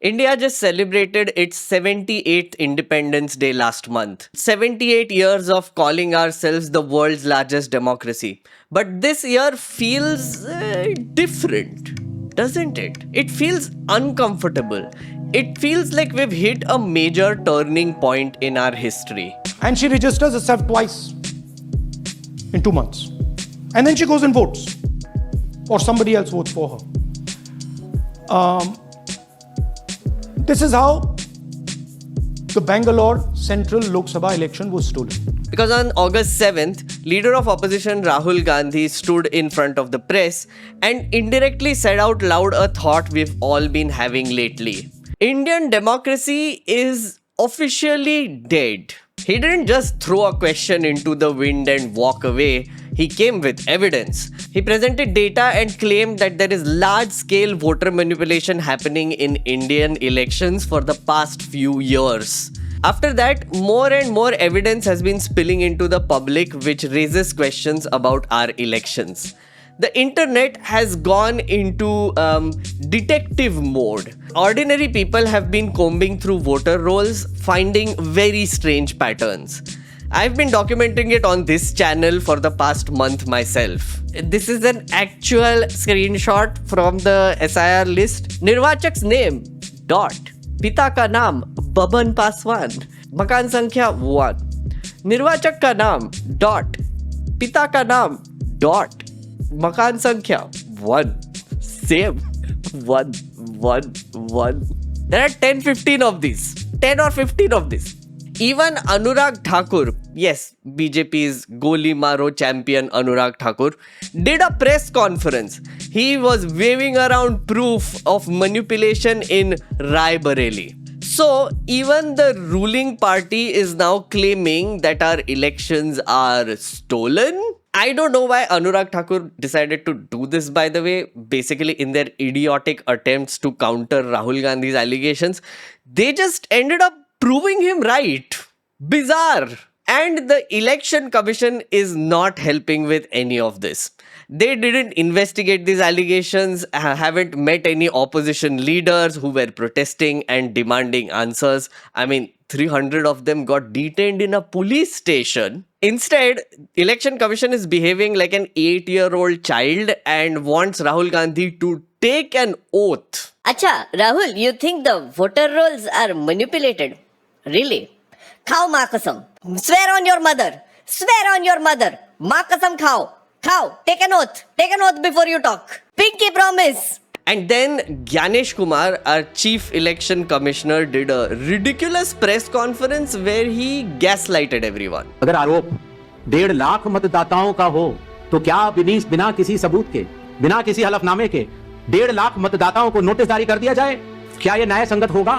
India just celebrated its 78th Independence Day last month. 78 years of calling ourselves the world's largest democracy. But this year feels different, doesn't it? It feels uncomfortable. It feels like we've hit a major turning point in our history. And she registers herself twice in 2 months. And then she goes and votes. Or somebody else votes for her. This is how the Bangalore Central Lok Sabha election was stolen. Because on August 7th, leader of opposition Rahul Gandhi stood in front of the press and indirectly said out loud a thought we've all been having lately. Indian democracy is officially dead. He didn't just throw a question into the wind and walk away. He came with evidence. He presented data and claimed that there is large-scale voter manipulation happening in Indian elections for the past few years. After that, more and more evidence has been spilling into the public, which raises questions about our elections. The internet has gone into detective mode. Ordinary people have been combing through voter rolls, finding very strange patterns. I've been documenting it on this channel for the past month myself. This is an actual screenshot from the SIR list. Nirvachak's name, dot. Pita ka naam, Baban Paswan. Makan sankhya 1. Nirvachak ka naam, dot. Pita ka naam, dot. Makan sankhya 1. Same. 1, 1, 1. There are 10-15 of these. 10 or 15 of these. Even Anurag Thakur, yes, BJP's Goli Maro champion Anurag Thakur, did a press conference. He was waving around proof of manipulation in Rai Bareli. So, even the ruling party is now claiming that our elections are stolen. I don't know why Anurag Thakur decided to do this, by the way. Basically, in their idiotic attempts to counter Rahul Gandhi's allegations, they just ended up proving him right. Bizarre. And the election commission is not helping with any of this. They didn't investigate these allegations, haven't met any opposition leaders who were protesting and demanding answers. I mean, 300 of them got detained in a police station. Instead, election commission is behaving like an 8-year-old child and wants Rahul Gandhi to take an oath. Acha, Rahul, you think the voter rolls are manipulated? Really? Khao maa kasam. Swear on your mother. Swear on your mother. Maa kasam khao. Khao. Take an oath. Take an oath before you talk. Pinky promise. And then Gyanesh Kumar, our chief election commissioner, did a ridiculous press conference where he gaslighted everyone. अगर आरोप 1.5 लाख मतदाताओं का हो तो क्या बिना किसी सबूत के, बिना किसी हलफनामे के 1.5 लाख मतदाताओं को नोटिस जारी कर दिया जाए? क्या यह न्याय संगत होगा?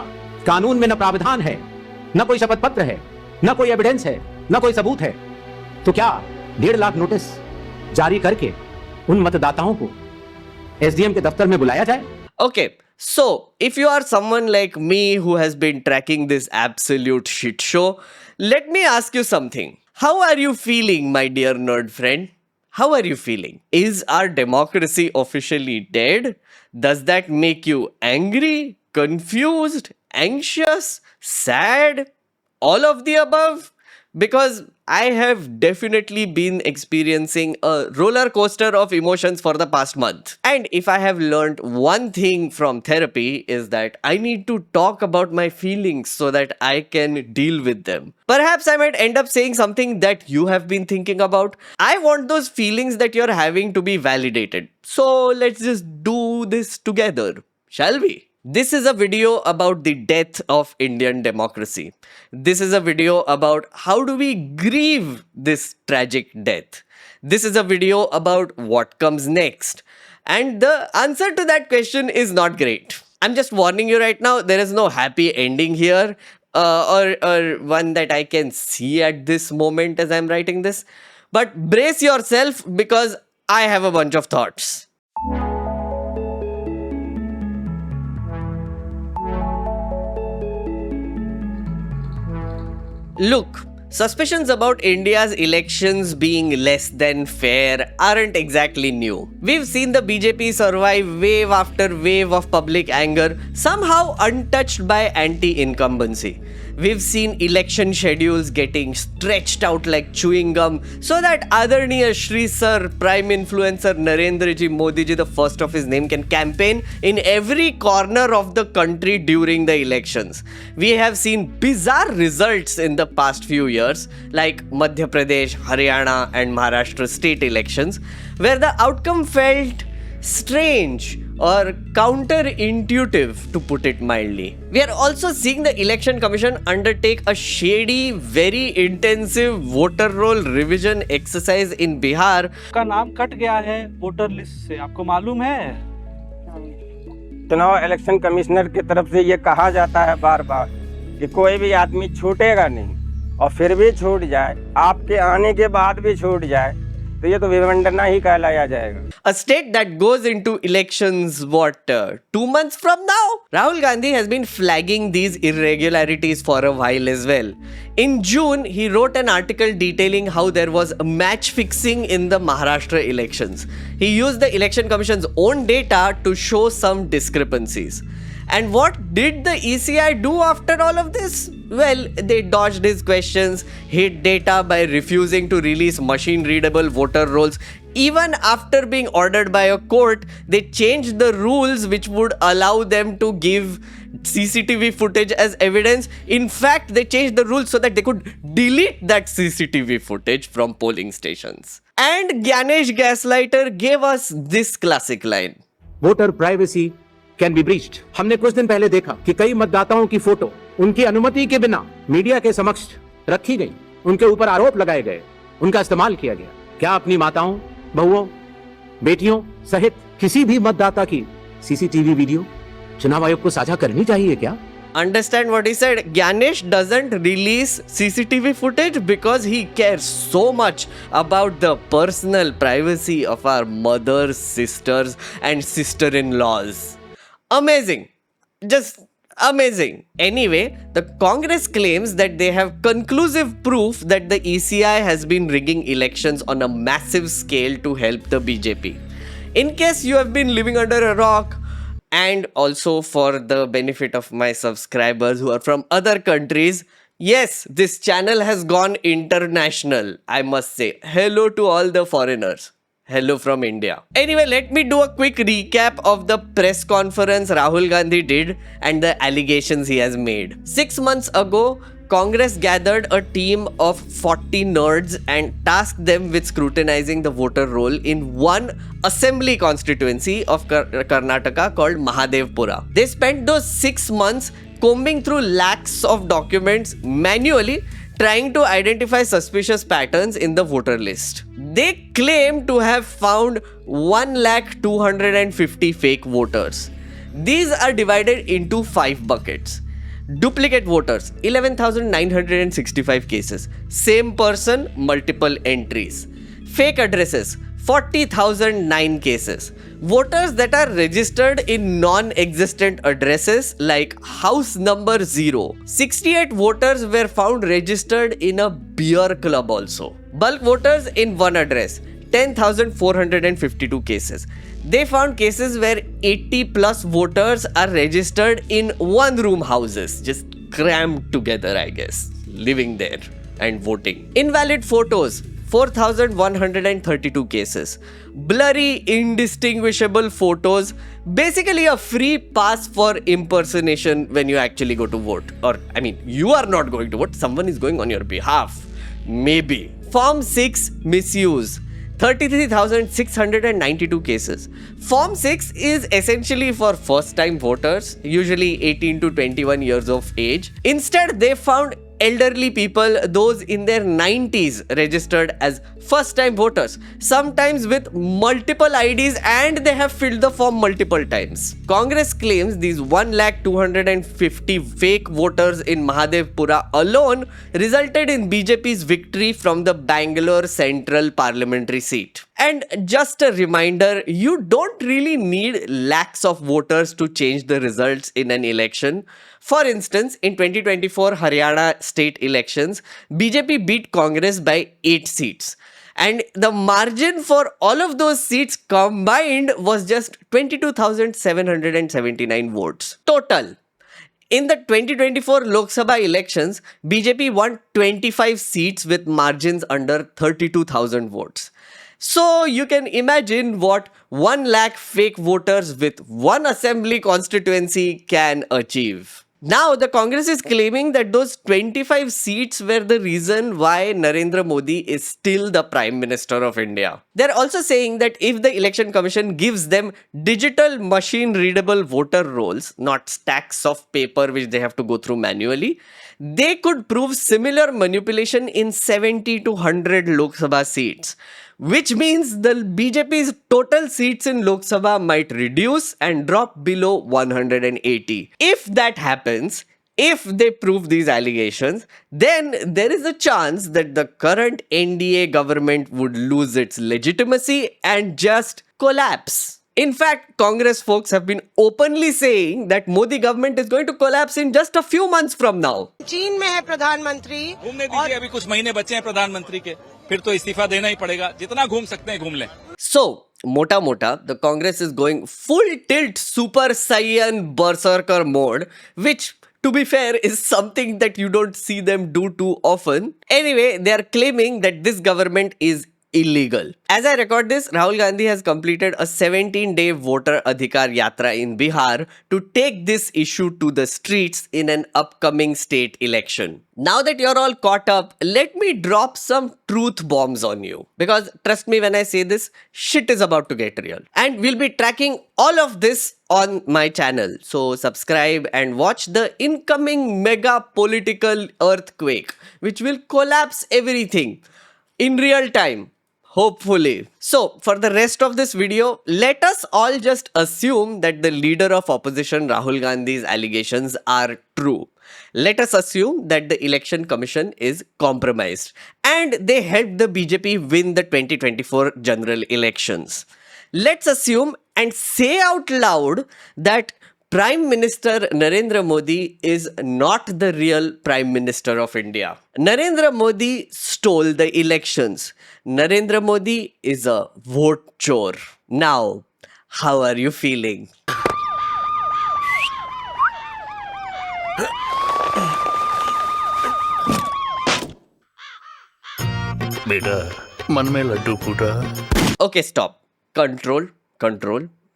कानून में न प्रावधान है, न कोई शपथ पत्र है, न कोई एविडेंस है, न कोई सबूत है। तो क्या 1.5 लाख नोटिस जारी करके उन मतदाताओं को SDM के दफ्तर में बुलाया जाए? Okay, so if you are someone like me who has been tracking this absolute shit show, let me ask you something. How are you feeling, my dear nerd friend? How are you feeling? Is our democracy officially dead? Does that make you angry, confused, anxious, sad? All of the above? Because I have definitely been experiencing a roller coaster of emotions for the past month. And if I have learned one thing from therapy is that I need to talk about my feelings so that I can deal with them. Perhaps I might end up saying something that you have been thinking about. I want those feelings that you're having to be validated. So let's just do this together, shall we? This is a video about the death of Indian democracy. This is a video about how do we grieve this tragic death. This is a video about what comes next. And the answer to that question is not great. I'm just warning you right now, there is no happy ending here or one that I can see at this moment as I'm writing this. But brace yourself because I have a bunch of thoughts. Look, Suspicions about India's elections being less than fair aren't exactly new. We've seen the BJP survive wave after wave of public anger, somehow untouched by anti-incumbency. We've seen election schedules getting stretched out like chewing gum so that Adarniya Shri Sir, Prime Influencer Narendra Ji Modi Ji, the first of his name, can campaign in every corner of the country during the elections. We have seen bizarre results in the past few years, like Madhya Pradesh, Haryana, and Maharashtra state elections, where the outcome felt strange or counterintuitive, to put it mildly. We are also seeing the Election Commission undertake a shady, very intensive voter roll revision exercise in Bihar. का नाम cut गया है voter list से, आपको मालूम है? चुनाव election commissioner की तरफ से ये कहा जाता है बार बार कि कोई भी आदमी छूटेगा नहीं, और फिर भी छूट जाए, आपके आने के बाद भी छूट जाए, तो ये तो विडंबना ही कहलाया जाएगा. A state that goes into elections, 2 months from now? Rahul Gandhi has been flagging these irregularities for a while as well. In June, he wrote an article detailing how there was match fixing in the Maharashtra elections. He used the Election Commission's own data to show some discrepancies. And what did the ECI do after all of this? Well, they dodged his questions, hid data by refusing to release machine-readable voter rolls. Even after being ordered by a court, they changed the rules which would allow them to give CCTV footage as evidence. In fact, they changed the rules so that they could delete that CCTV footage from polling stations. And Gyanesh Gaslighter gave us this classic line. Voter privacy can be breached. हमने कुछ दिन पहले देखा कि कई मतदाताओं की photo उनकी अनुमति के बिना मीडिया के समक्ष रखी गई, उनके ऊपर आरोप लगाए गए, उनका इस्तेमाल किया गया. क्या अपनी माताओं, बहुओं, बेटियों सहित किसी भी मतदाता की सीसीटीवी वीडियो चुनाव आयोग को साझा करनी चाहिए क्या? Understand what he said? Gyanesh doesn't release CCTV footage because he cares so much about the personal privacy of our mothers, sisters, and sister-in-laws. Amazing. Just amazing. Anyway, the Congress claims that they have conclusive proof that the ECI has been rigging elections on a massive scale to help the BJP. In case you have been living under a rock, and also for the benefit of my subscribers who are from other countries, yes, this channel has gone international, I must say. Hello to all the foreigners. Hello from India. Anyway, let me do a quick recap of the press conference Rahul Gandhi did and the allegations he has made. 6 months ago, Congress gathered a team of 40 nerds and tasked them with scrutinizing the voter roll in one assembly constituency of Karnataka called Mahadevpura. They spent those 6 months combing through lakhs of documents manually, trying to identify suspicious patterns in the voter list. They claim to have found 1,250,000 fake voters. These are divided into 5 buckets. Duplicate voters, 11,965 cases. Same person, multiple entries. Fake addresses, 40,009 cases. Voters that are registered in non-existent addresses like house number 0. 68 voters were found registered in a beer club also. Bulk voters in one address, 10,452 cases. They found cases where 80 plus voters are registered in one room houses, just crammed together, I guess, living there and voting. Invalid photos, 4,132 cases. Blurry, indistinguishable photos, basically a free pass for impersonation when you actually go to vote. Or, I mean, you are not going to vote, someone is going on your behalf. Maybe. Form 6 misuse. 33,692 cases. Form 6 is essentially for first-time voters, usually 18 to 21 years of age. Instead, they found elderly people, those in their 90s, registered as first-time voters, sometimes with multiple IDs, and they have filled the form multiple times. Congress claims these 1,250,000 fake voters in Mahadevpura alone resulted in BJP's victory from the Bangalore Central parliamentary seat. And just a reminder, you don't really need lakhs of voters to change the results in an election. For instance, in 2024 Haryana state elections, BJP beat Congress by 8 seats. And the margin for all of those seats combined was just 22,779 votes total. In the 2024 Lok Sabha elections, BJP won 25 seats with margins under 32,000 votes. So you can imagine what 1 lakh fake voters with one assembly constituency can achieve. Now, the Congress is claiming that those 25 seats were the reason why Narendra Modi is still the Prime Minister of India. They're also saying that if the Election Commission gives them digital machine-readable voter rolls, not stacks of paper which they have to go through manually, they could prove similar manipulation in 70 to 100 Lok Sabha seats. Which means the BJP's total seats in Lok Sabha might reduce and drop below 180. If that happens, if they prove these allegations, then there is a chance that the current NDA government would lose its legitimacy and just collapse. In fact, Congress folks have been openly saying that Modi government is going to collapse in just a few months from now. चीन में है प्रधानमंत्री घूमने दीजिए, अभी कुछ महीने बचे हैं प्रधानमंत्री के, फिर तो इस्तीफा देना ही पड़ेगा. जितना घूम सकते हैं घूम लें. So, mota, the Congress is going full tilt Super Saiyan Berserker mode, which, to be fair, is something that you don't see them do too often. Anyway, they are claiming that this government is illegal. As I record this, Rahul Gandhi has completed a 17-day voter adhikar yatra in Bihar to take this issue to the streets in an upcoming state election. Now that you're all caught up, let me drop some truth bombs on you. Because trust me when I say this, shit is about to get real. And we'll be tracking all of this on my channel. So subscribe and watch the incoming mega political earthquake, which will collapse everything in real time. Hopefully. So, for the rest of this video, let us all just assume that the leader of opposition Rahul Gandhi's allegations are true. Let us assume that the election commission is compromised and they helped the BJP win the 2024 general elections. Let's assume and say out loud that Prime Minister Narendra Modi is not the real Prime Minister of India. Narendra Modi stole the elections. Narendra Modi is a vote chore. Now, how are you feeling? बेटा मन में लड्डू फूटा. Okay, stop. Control.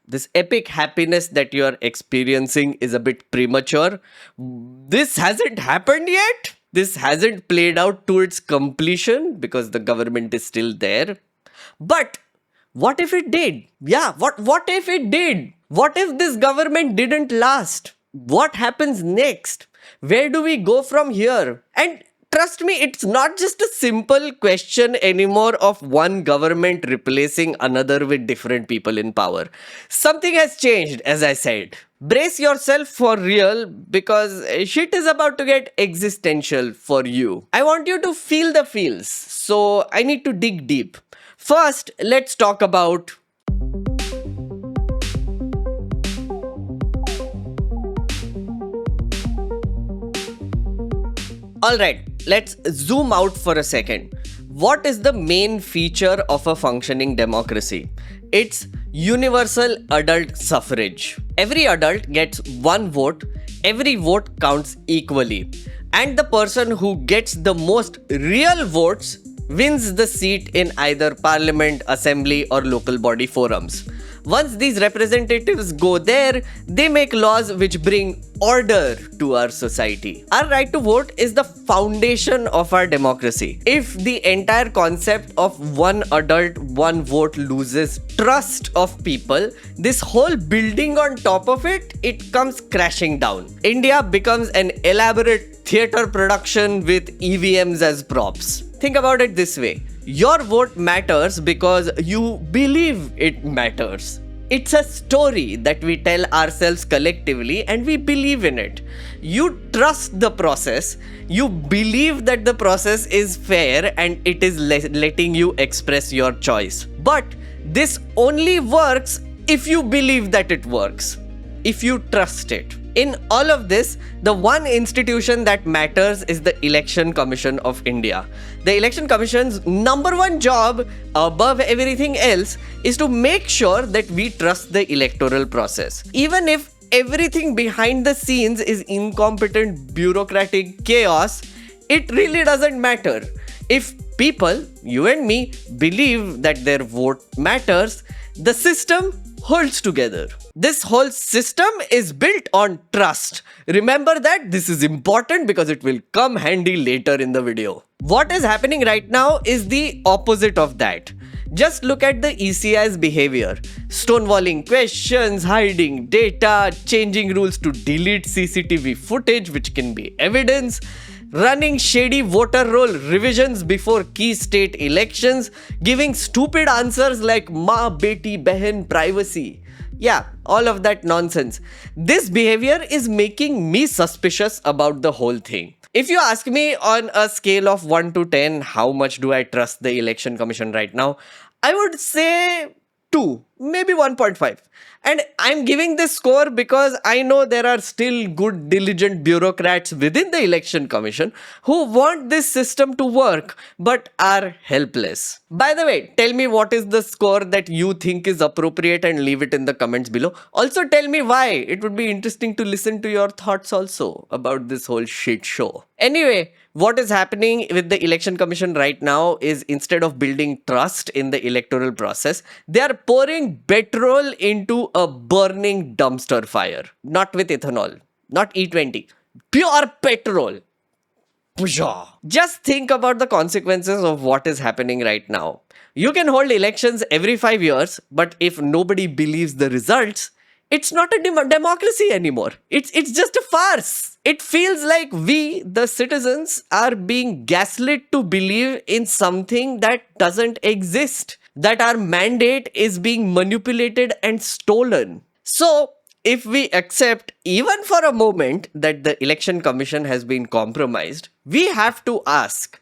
This epic happiness that you are experiencing is a bit premature. This hasn't happened yet. This hasn't played out to its completion because the government is still there. But what if it did? Yeah, what if it did? What if this government didn't last? What happens next? Where do we go from here? And trust me, it's not just a simple question anymore of one government replacing another with different people in power. Something has changed, as I said. Brace yourself for real because shit is about to get existential for you. I want you to feel the feels, so I need to dig deep. First, let's talk about Alright, let's zoom out for a second. What is the main feature of a functioning democracy? It's universal adult suffrage. Every adult gets one vote, every vote counts equally. And the person who gets the most real votes wins the seat in either parliament, assembly, or local body forums. Once these representatives go there, they make laws which bring order to our society. Our right to vote is the foundation of our democracy. If the entire concept of one adult, one vote loses trust of people, this whole building on top of it, it comes crashing down. India becomes an elaborate theatre production with EVMs as props. Think about it this way. Your vote matters because you believe it matters. It's a story that we tell ourselves collectively and we believe in it. You trust the process, you believe that the process is fair and it is letting you express your choice. But this only works if you believe that it works, if you trust it. In all of this, the one institution that matters is the Election Commission of India. The Election Commission's number one job, above everything else, is to make sure that we trust the electoral process. Even if everything behind the scenes is incompetent bureaucratic chaos, it really doesn't matter. If people, you and me, believe that their vote matters, the system holds together. This whole system is built on trust. Remember that this is important because it will come handy later in the video. What is happening right now is the opposite of that. Just look at the ECI's behavior. Stonewalling questions, hiding data, changing rules to delete CCTV footage which can be evidence, running shady voter roll revisions before key state elections, giving stupid answers like maa, beti, behan, privacy. Yeah, all of that nonsense. This behavior is making me suspicious about the whole thing. If you ask me on a scale of 1 to 10, how much do I trust the Election Commission right now? I would say 2, maybe 1.5. And I'm giving this score because I know there are still good, diligent bureaucrats within the Election Commission who want this system to work but are helpless. By the way, tell me what is the score that you think is appropriate and leave it in the comments below. Also tell me why. It would be interesting to listen to your thoughts also about this whole shit show. Anyway, what is happening with the Election Commission right now is instead of building trust in the electoral process, they are pouring petrol into a burning dumpster fire. Not with ethanol, not E20, pure petrol. Just think about the consequences of what is happening right now. You can hold elections every 5 years, but if nobody believes the results, it's not a democracy anymore. It's just a farce. It feels like we, the citizens, are being gaslit to believe in something that doesn't exist. That our mandate is being manipulated and stolen. So, if we accept even for a moment that the Election Commission has been compromised, we have to ask,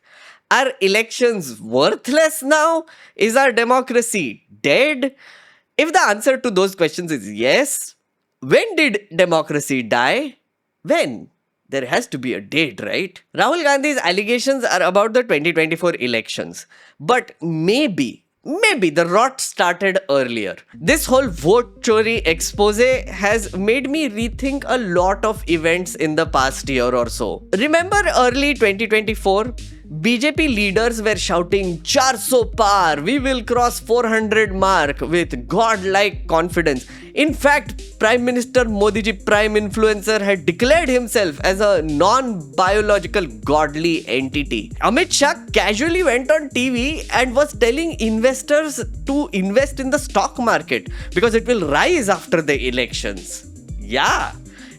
are elections worthless now? Is our democracy dead? If the answer to those questions is yes, when did democracy die? When? There has to be a date, right? Rahul Gandhi's allegations are about the 2024 elections. But maybe the rot started earlier. This whole vote chori expose has made me rethink a lot of events in the past year or so. Remember early 2024? BJP leaders were shouting, 400 par, we will cross 400 mark with godlike confidence. In fact, Prime Minister Modi ji, prime influencer, had declared himself as a non-biological godly entity. Amit Shah casually went on TV and was telling investors to invest in the stock market because it will rise after the elections. Yeah.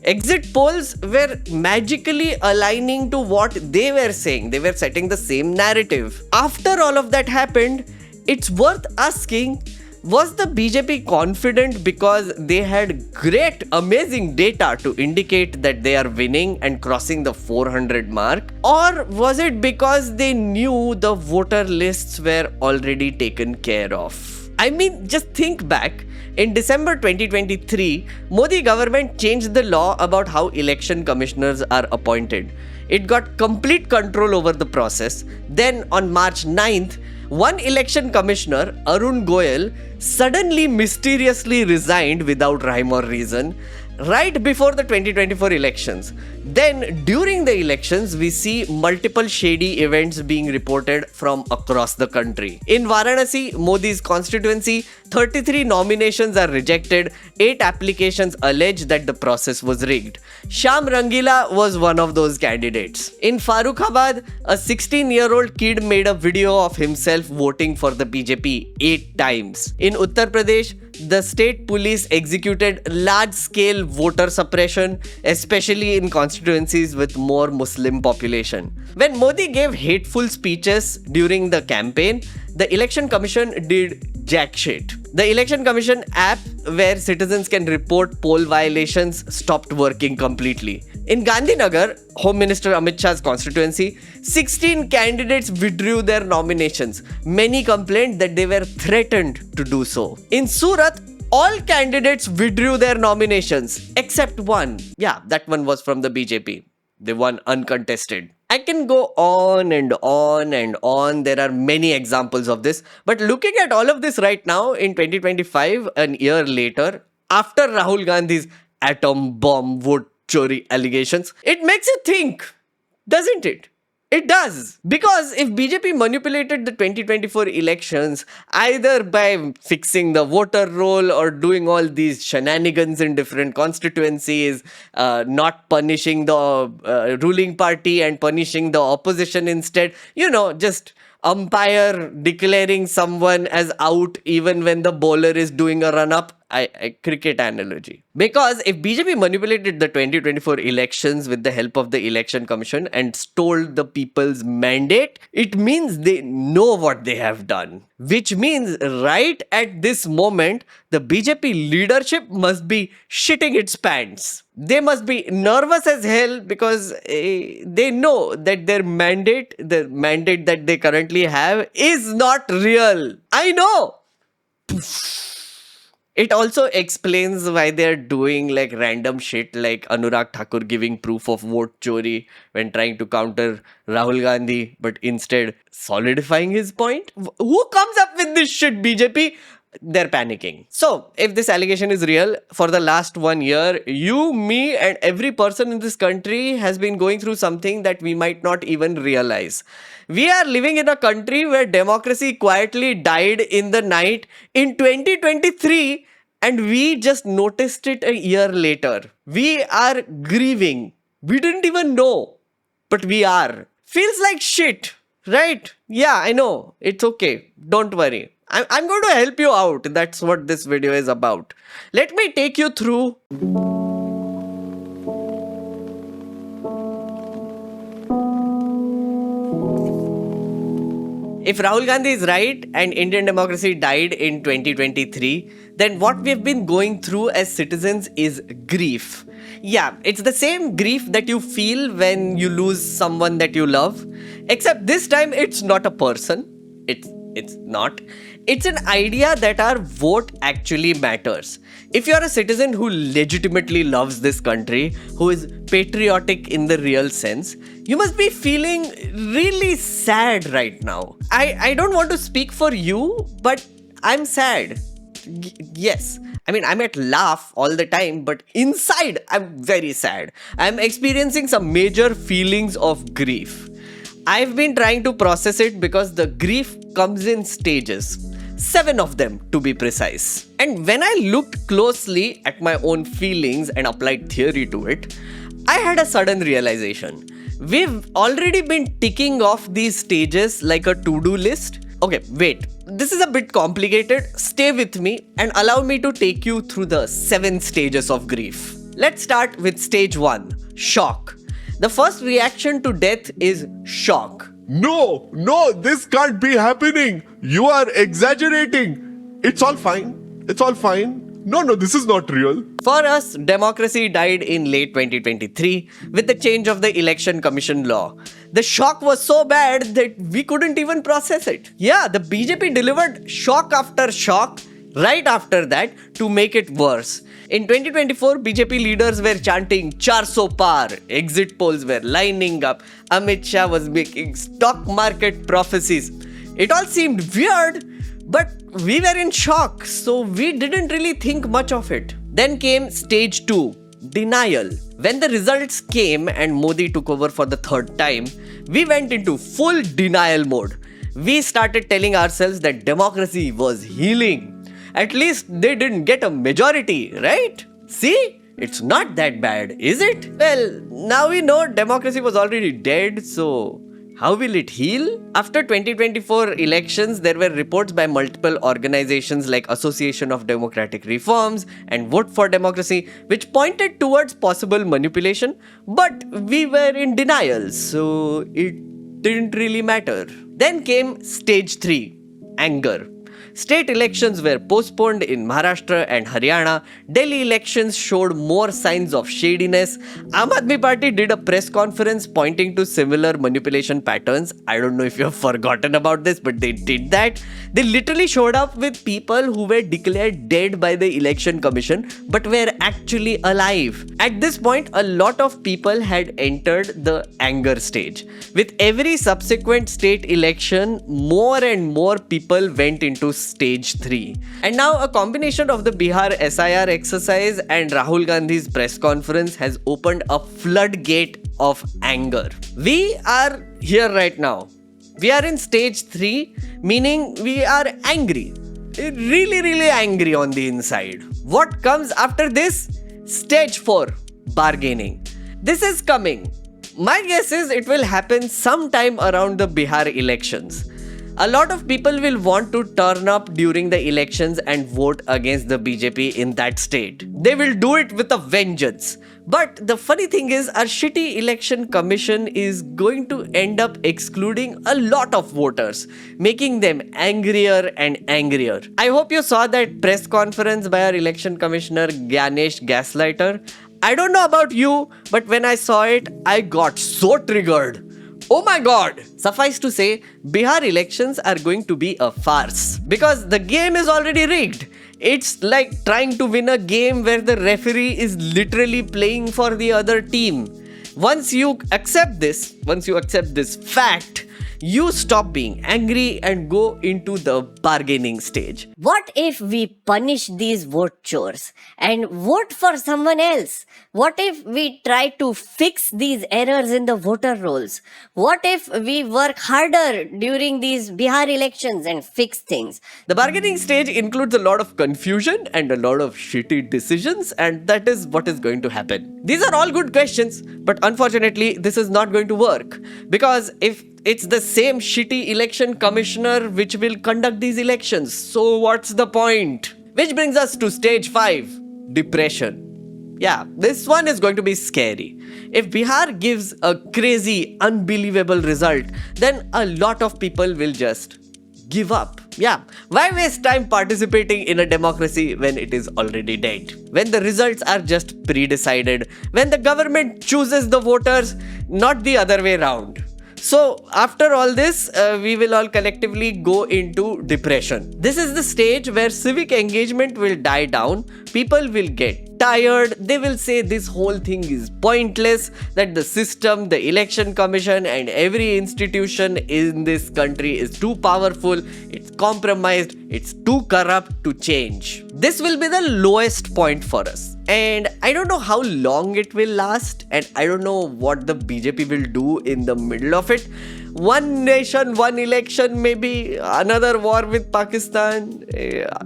Exit polls were magically aligning to what they were saying. They were setting the same narrative. After all of that happened, it's worth asking, was the BJP confident because they had great, amazing data to indicate that they are winning and crossing the 400 mark? Or was it because they knew the voter lists were already taken care of? I mean, just think back. In December 2023, Modi government changed the law about how election commissioners are appointed. It got complete control over the process. Then on March 9th, one election commissioner, Arun Goyal, suddenly mysteriously resigned without rhyme or reason right before the 2024 elections. Then during the elections, we see multiple shady events being reported from across the country. In Varanasi, Modi's constituency, 33 nominations are rejected, 8 applications allege that the process was rigged. Shyam Rangila was one of those candidates. In Farrukhabad, a 16-year-old kid made a video of himself voting for the BJP 8 times. In Uttar Pradesh, the state police executed large-scale voter suppression, especially in constituencies with more Muslim population. When Modi gave hateful speeches during the campaign, the Election Commission did jack shit. The Election Commission app where citizens can report poll violations stopped working completely. In Gandhinagar, Home Minister Amit Shah's constituency, 16 candidates withdrew their nominations. Many complained that they were threatened to do so. In Surat, all candidates withdrew their nominations except one. Yeah, that one was from the BJP. They won uncontested. I can go on and on and on. There are many examples of this. But looking at all of this right now in 2025, an year later, after Rahul Gandhi's atom bomb vote chori allegations, it makes you think, doesn't it? It does. Because if BJP manipulated the 2024 elections either by fixing the voter roll or doing all these shenanigans in different constituencies, not punishing the ruling party and punishing the opposition instead, just umpire declaring someone as out even when the bowler is doing a run-up. A cricket analogy. Because if BJP manipulated the 2024 elections with the help of the Election Commission and stole the people's mandate, it means they know what they have done. Which means right at this moment, the BJP leadership must be shitting its pants. They must be nervous as hell because they know that their mandate, the mandate that they currently have, is not real. I know. It also explains why they're doing like random shit like Anurag Thakur giving proof of vote chori when trying to counter Rahul Gandhi, but instead solidifying his point. Who comes up with this shit, BJP? They're panicking. So, if this allegation is real, for the last 1 year, you, me, and every person in this country has been going through something that we might not even realize. We are living in a country where democracy quietly died in the night in 2023, and we just noticed it a year later. We are grieving. We didn't even know, but we are. Feels like shit, right? Yeah, I know. It's okay. Don't worry. I'm going to help you out. That's what this video is about. Let me take you through. If Rahul Gandhi is right and Indian democracy died in 2023, then what we've been going through as citizens is grief. Yeah, it's the same grief that you feel when you lose someone that you love, except this time it's not a person. It's not. It's an idea that our vote actually matters. If you're a citizen who legitimately loves this country, who is patriotic in the real sense, you must be feeling really sad right now. I don't want to speak for you, but I'm sad. Yes. I mean, I might laugh all the time, but inside, I'm very sad. I'm experiencing some major feelings of grief. I've been trying to process it because the grief comes in stages. 7 of them to be precise. And when I looked closely at my own feelings and applied theory to it, I had a sudden realization. We've already been ticking off these stages like a to-do list. Okay, wait. This is a bit complicated. Stay with me and allow me to take you through the 7 stages of grief. Let's start with stage 1, shock. The first reaction to death is shock. No, this can't be happening. You are exaggerating. It's all fine. No, this is not real. For us, democracy died in late 2023 with the change of the Election Commission law. The shock was so bad that we couldn't even process it. Yeah, the BJP delivered shock after shock right after that to make it worse. In 2024, BJP leaders were chanting 400 par, exit polls were lining up, Amit Shah was making stock market prophecies. It all seemed weird, but we were in shock, so we didn't really think much of it. Then came stage 2, denial. When the results came and Modi took over for the 3rd time, we went into full denial mode. We started telling ourselves that democracy was healing. At least they didn't get a majority, right? See? It's not that bad, is it? Well, now we know democracy was already dead, so how will it heal? After 2024 elections, there were reports by multiple organizations like Association of Democratic Reforms and Vote for Democracy, which pointed towards possible manipulation, but we were in denial, so it didn't really matter. Then came stage 3, anger. State elections were postponed in Maharashtra and Haryana. Delhi elections showed more signs of shadiness. Aam Aadmi Party did a press conference pointing to similar manipulation patterns. I don't know if you have forgotten about this, but they did that. They literally showed up with people who were declared dead by the election commission but were actually alive. At this point, a lot of people had entered the anger stage. With every subsequent state election, more and more people went into stage 3. And now a combination of the Bihar SIR exercise and Rahul Gandhi's press conference has opened a floodgate of anger. We are here right now. We are in stage 3, meaning we are angry. Really angry on the inside. What comes after this? Stage 4, bargaining. This is coming. My guess is it will happen sometime around the Bihar elections. A lot of people will want to turn up during the elections and vote against the BJP in that state. They will do it with a vengeance. But the funny thing is, our shitty election commission is going to end up excluding a lot of voters, making them angrier and angrier. I hope you saw that press conference by our election commissioner Ganesh Gaslighter. I don't know about you, but when I saw it, I got so triggered. Oh my god! Suffice to say, Bihar elections are going to be a farce because the game is already rigged. It's like trying to win a game where the referee is literally playing for the other team. Once you accept this fact, you stop being angry and go into the bargaining stage. What if we punish these vote chores and vote for someone else? What if we try to fix these errors in the voter rolls? What if we work harder during these Bihar elections and fix things? The bargaining stage includes a lot of confusion and a lot of shitty decisions, and that is what is going to happen. These are all good questions, but unfortunately, this is not going to work because if it's the same shitty election commissioner which will conduct these elections, so what's the point? Which brings us to stage 5, depression. Yeah, this one is going to be scary. If Bihar gives a crazy, unbelievable result, then a lot of people will just give up. Yeah, why waste time participating in a democracy when it is already dead? When the results are just pre-decided, when the government chooses the voters, not the other way around. So after all this, we will all collectively go into depression. This is the stage where civic engagement will die down, people will get tired, they will say this whole thing is pointless, that the system, the election commission and every institution in this country is too powerful, it's compromised, it's too corrupt to change. This will be the lowest point for us. And I don't know how long it will last, and I don't know what the BJP will do in the middle of it. One nation, one election, maybe another war with Pakistan,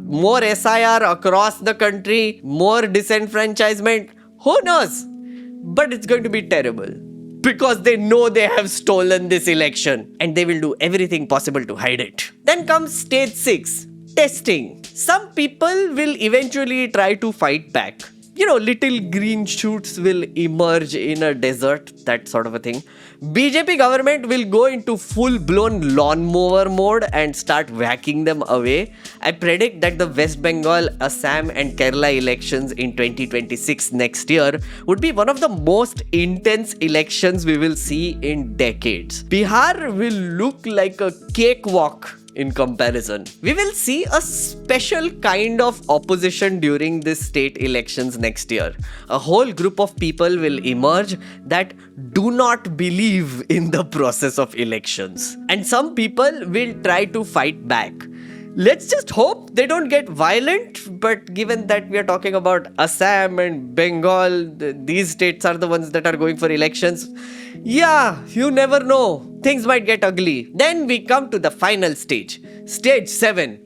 more SIR across the country, more disenfranchisement. Who knows? But it's going to be terrible because they know they have stolen this election and they will do everything possible to hide it. Then comes stage 6, testing. Some people will eventually try to fight back. You know, little green shoots will emerge in a desert, that sort of a thing. BJP government will go into full-blown lawnmower mode and start whacking them away. I predict that the West Bengal, Assam and Kerala elections in 2026 next year would be one of the most intense elections we will see in decades. Bihar will look like a cakewalk in comparison. We will see a special kind of opposition during this state elections next year. A whole group of people will emerge that do not believe in the process of elections. And some people will try to fight back. Let's just hope they don't get violent, but given that we are talking about Assam and Bengal, these states are the ones that are going for elections. Yeah, you never know. Things might get ugly. Then we come to the final stage. Stage 7,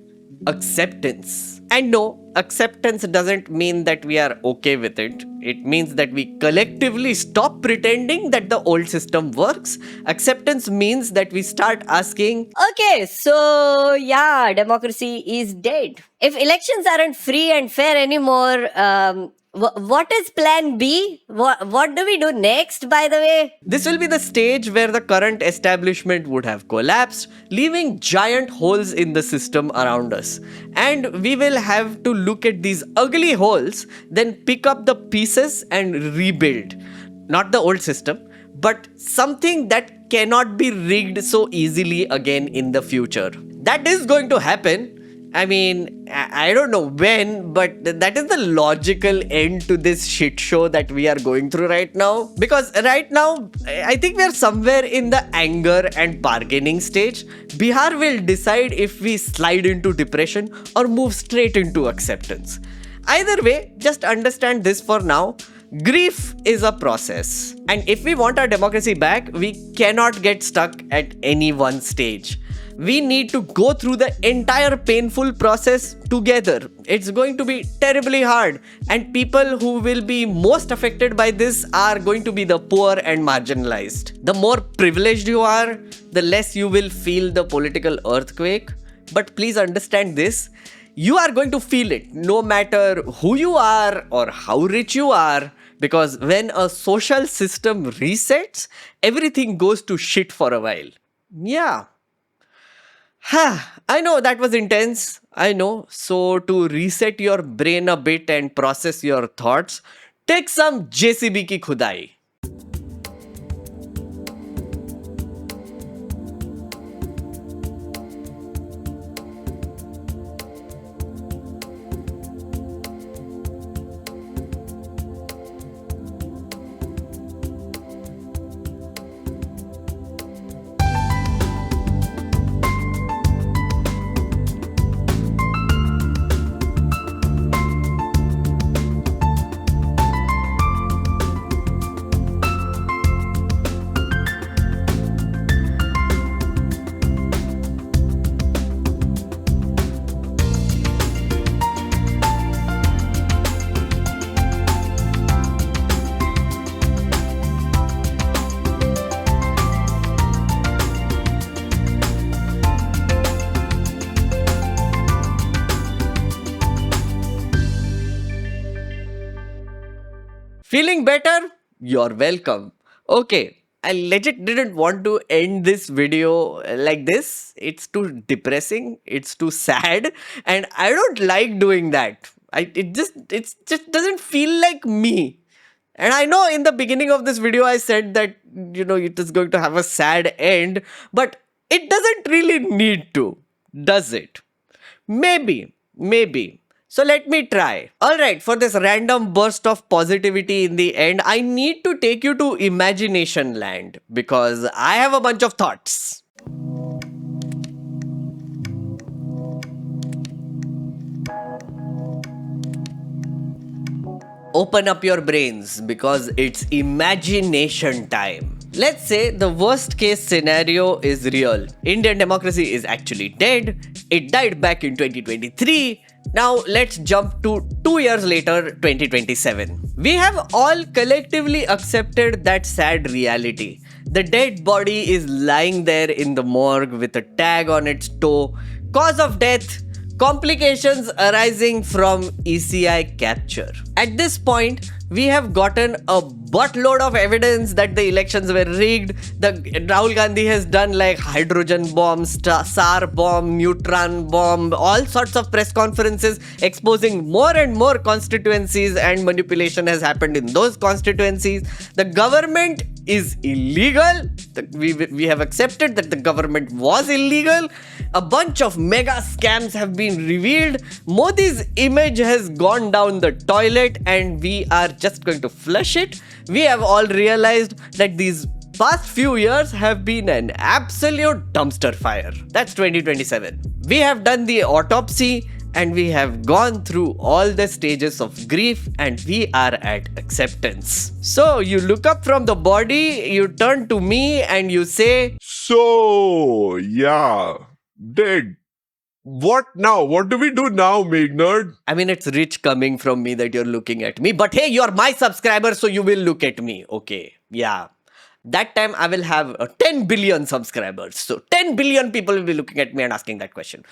acceptance. And no, acceptance doesn't mean that we are okay with it. It means that we collectively stop pretending that the old system works. Acceptance means that we start asking, Okay, so yeah, democracy is dead. If elections aren't free and fair anymore, What is plan B? What do we do next, by the way? This will be the stage where the current establishment would have collapsed, leaving giant holes in the system around us. And we will have to look at these ugly holes, then pick up the pieces and rebuild. Not the old system, but something that cannot be rigged so easily again in the future. That is going to happen. I mean, I don't know when, but that is the logical end to this shit show that we are going through right now. Because right now, I think we are somewhere in the anger and bargaining stage. Bihar will decide if we slide into depression or move straight into acceptance. Either way, just understand this for now. Grief is a process. And if we want our democracy back, we cannot get stuck at any one stage. We need to go through the entire painful process together. It's going to be terribly hard, and people who will be most affected by this are going to be the poor and marginalized. The more privileged you are, the less you will feel the political earthquake. But please understand this, you are going to feel it no matter who you are or how rich you are, because when a social system resets, everything goes to shit for a while. Yeah. I know that was intense. I know. So to reset your brain a bit and process your thoughts, take some JCB ki Khudai. Feeling better? You're welcome. Okay, I legit didn't want to end this video like this. It's too depressing, it's too sad, and I don't like doing that. It just doesn't feel like me. And I know in the beginning of this video I said that, it is going to have a sad end, but it doesn't really need to, does it? Maybe. So let me try. Alright, for this random burst of positivity in the end, I need to take you to imagination land because I have a bunch of thoughts. Open up your brains because it's imagination time. Let's say the worst case scenario is real. Indian democracy is actually dead. It died back in 2023. Now let's jump to 2 years later, 2027. We have all collectively accepted that sad reality. The dead body is lying there in the morgue with a tag on its toe. Cause of death: complications arising from ECI capture. At this point, we have gotten a buttload of evidence that the elections were rigged. Rahul Gandhi has done like hydrogen bomb, SAR bomb, neutron bomb, all sorts of press conferences exposing more and more constituencies, and manipulation has happened in those constituencies. The government is illegal. We have accepted that the government was illegal. A bunch of mega scams have been revealed. Modi's image has gone down the toilet and we are just going to flush it. We have all realized that these past few years have been an absolute dumpster fire. That's 2027. We have done the autopsy and we have gone through all the stages of grief and we are at acceptance. So you look up from the body, you turn to me and you say, So, yeah, dead. What now? What do we do now, Meghnad? I mean, it's rich coming from me that you're looking at me. But hey, you're my subscriber, so you will look at me. Okay, yeah. That time I will have 10 billion subscribers. So 10 billion people will be looking at me and asking that question.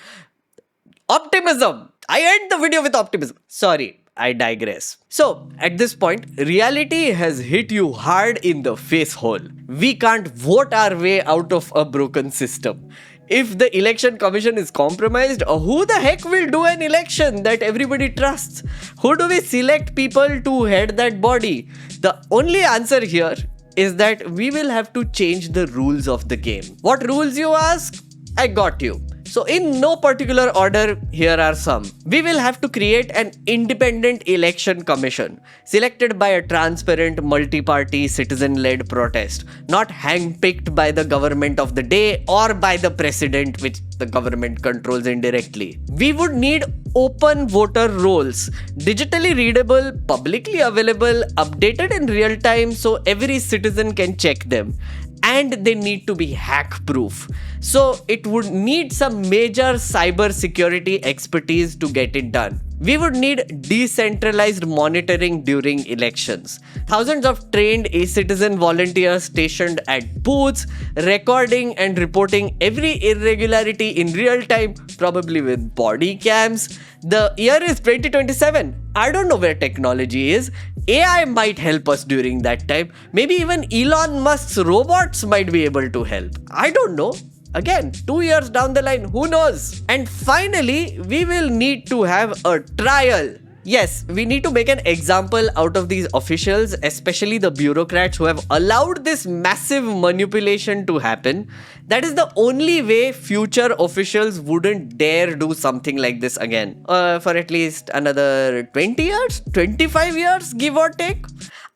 Optimism. I end the video with optimism. Sorry. I digress. So, at this point, reality has hit you hard in the face hole. We can't vote our way out of a broken system. If the election commission is compromised, who the heck will do an election that everybody trusts? Who do we select people to head that body? The only answer here is that we will have to change the rules of the game. What rules, you ask? I got you. So in no particular order, here are some. We will have to create an independent election commission selected by a transparent multi-party citizen-led protest, not hand-picked by the government of the day or by the president, which the government controls indirectly. We would need open voter rolls, digitally readable, publicly available, updated in real time so every citizen can check them. And they need to be hack proof. So it would need some major cyber security expertise to get it done. We would need decentralized monitoring during elections. Thousands of trained citizen volunteers stationed at booths, recording and reporting every irregularity in real time, probably with body cams. The year is 2027. I don't know where technology is. AI might help us during that time. Maybe even Elon Musk's robots might be able to help. I don't know. Again, 2 years down the line, who knows? And finally, we will need to have a trial. Yes, we need to make an example out of these officials, especially the bureaucrats who have allowed this massive manipulation to happen. That is the only way future officials wouldn't dare do something like this again. For at least another 20 years, 25 years, give or take.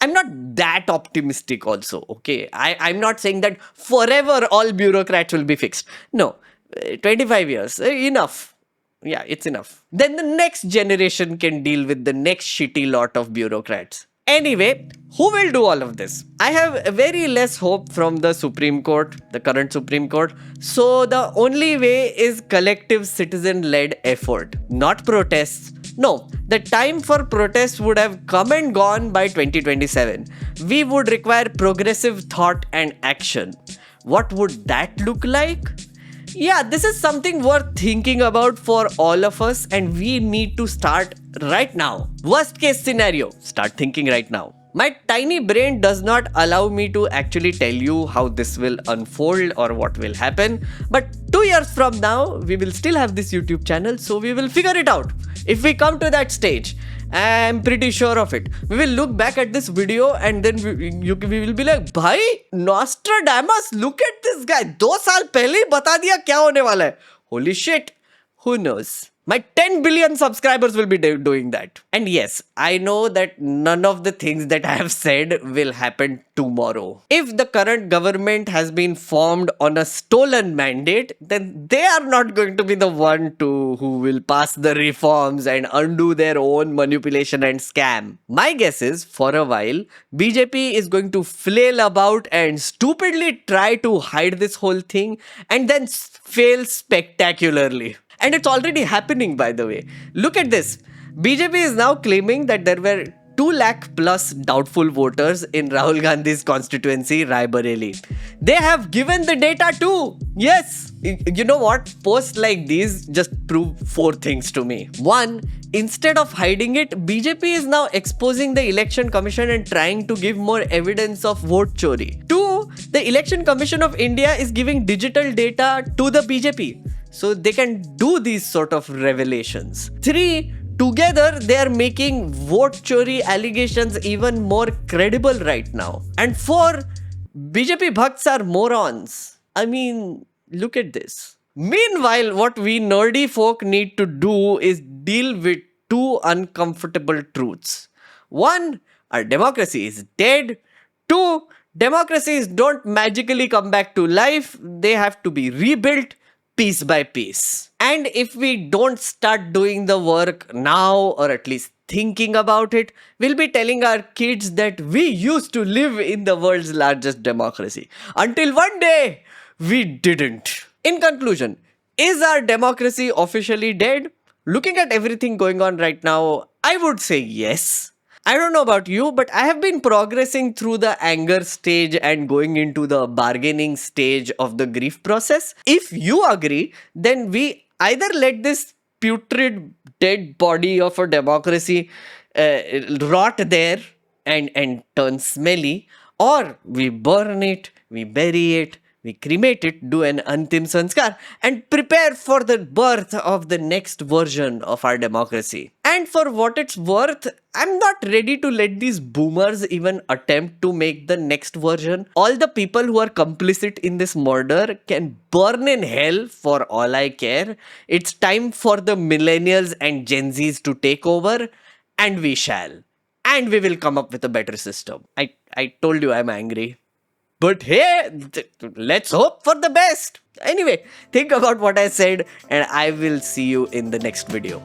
I'm not that optimistic also, okay? I'm not saying that forever all bureaucrats will be fixed. No, 25 years, enough. Yeah, it's enough. Then the next generation can deal with the next shitty lot of bureaucrats. Anyway, who will do all of this? I have very less hope from the Supreme Court, the current Supreme Court. So the only way is collective citizen-led effort, not protests. No, the time for protests would have come and gone by 2027. We would require progressive thought and action. What would that look like? Yeah, this is something worth thinking about for all of us, and we need to start right now. Worst case scenario, start thinking right now. My tiny brain does not allow me to actually tell you how this will unfold or what will happen. But 2 years from now, we will still have this YouTube channel, so we will figure it out. If we come to that stage, I'm pretty sure of it. We will look back at this video and then we will be like, Bhai, Nostradamus, look at this guy. 2 साल पहले ही बता दिया क्या होने वाला है. Holy shit. Who knows? My 10 billion subscribers will be doing that. And yes, I know that none of the things that I have said will happen tomorrow. If the current government has been formed on a stolen mandate, then they are not going to be the one who will pass the reforms and undo their own manipulation and scam. My guess is, for a while, BJP is going to flail about and stupidly try to hide this whole thing and then fail spectacularly. And it's already happening, by the way. Look at this. BJP is now claiming that there were 2 lakh plus doubtful voters in Rahul Gandhi's constituency, Raebareli. They have given the data too. Yes. You know what? Posts like these just prove 4 things to me. 1. Instead of hiding it, BJP is now exposing the Election Commission and trying to give more evidence of vote chori. 2. The Election Commission of India is giving digital data to the BJP, so they can do these sort of revelations. 3. Together, they are making vote chori allegations even more credible right now. And 4. BJP bhakts are morons. I mean, look at this. Meanwhile, what we nerdy folk need to do is deal with 2 uncomfortable truths. 1. Our democracy is dead. 2. Democracies don't magically come back to life. They have to be rebuilt piece by piece. And if we don't start doing the work now, or at least thinking about it, we'll be telling our kids that we used to live in the world's largest democracy. Until one day, we didn't. In conclusion, is our democracy officially dead? Looking at everything going on right now, I would say yes. I don't know about you, but I have been progressing through the anger stage and going into the bargaining stage of the grief process. If you agree, then we either let this putrid dead body of a democracy rot there and turn smelly, or we burn it, we bury it, we cremate it, do an Antim Sanskar, and prepare for the birth of the next version of our democracy. And for what it's worth, I'm not ready to let these boomers even attempt to make the next version. All the people who are complicit in this murder can burn in hell for all I care. It's time for the millennials and Gen Zs to take over, and we shall. And we will come up with a better system. I told you I'm angry. But hey, let's hope for the best. Anyway, think about what I said, and I will see you in the next video.